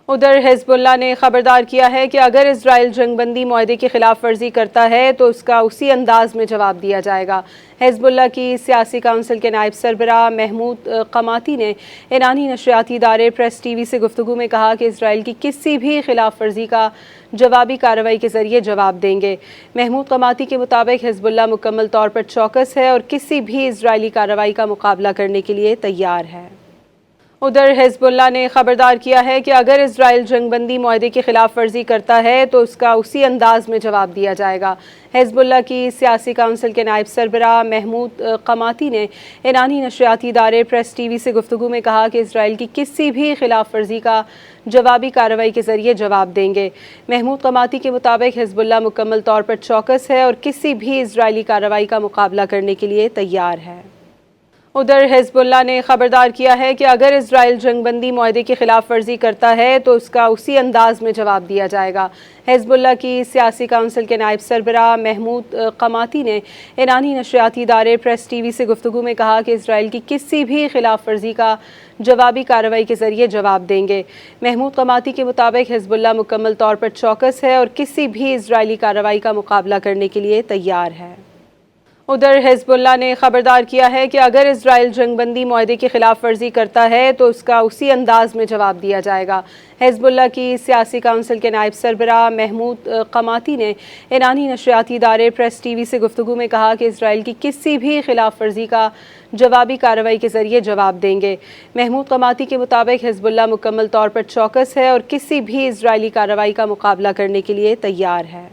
ادھر حزب اللہ نے خبردار کیا ہے کہ اگر اسرائیل جنگ بندی معاہدے کی خلاف ورزی کرتا ہے تو اس کا اسی انداز میں جواب دیا جائے گا۔ حزب اللہ کی سیاسی کونسل کے نائب سربراہ محمود قماطی نے ایرانی نشریاتی ادارے پریس ٹی وی سے گفتگو میں کہا کہ اسرائیل کی کسی بھی خلاف ورزی کا جوابی کارروائی کے ذریعے جواب دیں گے۔ محمود قماطی کے مطابق حزب اللہ مکمل طور پر چوکس ہے اور کسی بھی اسرائیلی کارروائی کا مقابلہ کرنے کے لیے تیار ہے۔ ادھر حزب اللہ نے خبردار کیا ہے کہ اگر اسرائیل جنگ بندی معاہدے کی خلاف ورزی کرتا ہے تو اس کا اسی انداز میں جواب دیا جائے گا۔ حزب اللہ کی سیاسی کونسل کے نائب سربراہ محمود قماطی نے ایرانی نشریاتی ادارے پریس ٹی وی سے گفتگو میں کہا کہ اسرائیل کی کسی بھی خلاف ورزی کا جوابی کارروائی کے ذریعے جواب دیں گے۔ محمود قماطی کے مطابق حزب اللہ مکمل طور پر چوکس ہے اور کسی بھی اسرائیلی کارروائی کا مقابلہ کرنے کے لیے تیار ہے۔ ادھر حزب اللہ نے خبردار کیا ہے کہ اگر اسرائیل جنگ بندی معاہدے کی خلاف ورزی کرتا ہے تو اس کا اسی انداز میں جواب دیا جائے گا۔ حزب اللہ کی سیاسی کونسل کے نائب سربراہ محمود قماطی نے ایرانی نشریاتی ادارے پریس ٹی وی سے گفتگو میں کہا کہ اسرائیل کی کسی بھی خلاف ورزی کا جوابی کارروائی کے ذریعے جواب دیں گے۔ محمود قماطی کے مطابق حزب اللہ مکمل طور پر چوکس ہے اور کسی بھی اسرائیلی کارروائی کا مقابلہ کرنے کے لیے تیار ہے۔ ادھر حزب اللہ نے خبردار کیا ہے کہ اگر اسرائیل جنگ بندی معاہدے کی خلاف ورزی کرتا ہے تو اس کا اسی انداز میں جواب دیا جائے گا۔ حزب اللہ کی سیاسی کونسل کے نائب سربراہ محمود قماطی نے ایرانی نشریاتی ادارے پریس ٹی وی سے گفتگو میں کہا کہ اسرائیل کی کسی بھی خلاف ورزی کا جوابی کارروائی کے ذریعے جواب دیں گے۔ محمود قماطی کے مطابق حزب اللہ مکمل طور پر چوکس ہے اور کسی بھی اسرائیلی کارروائی کا مقابلہ کرنے کے لیے تیار ہے۔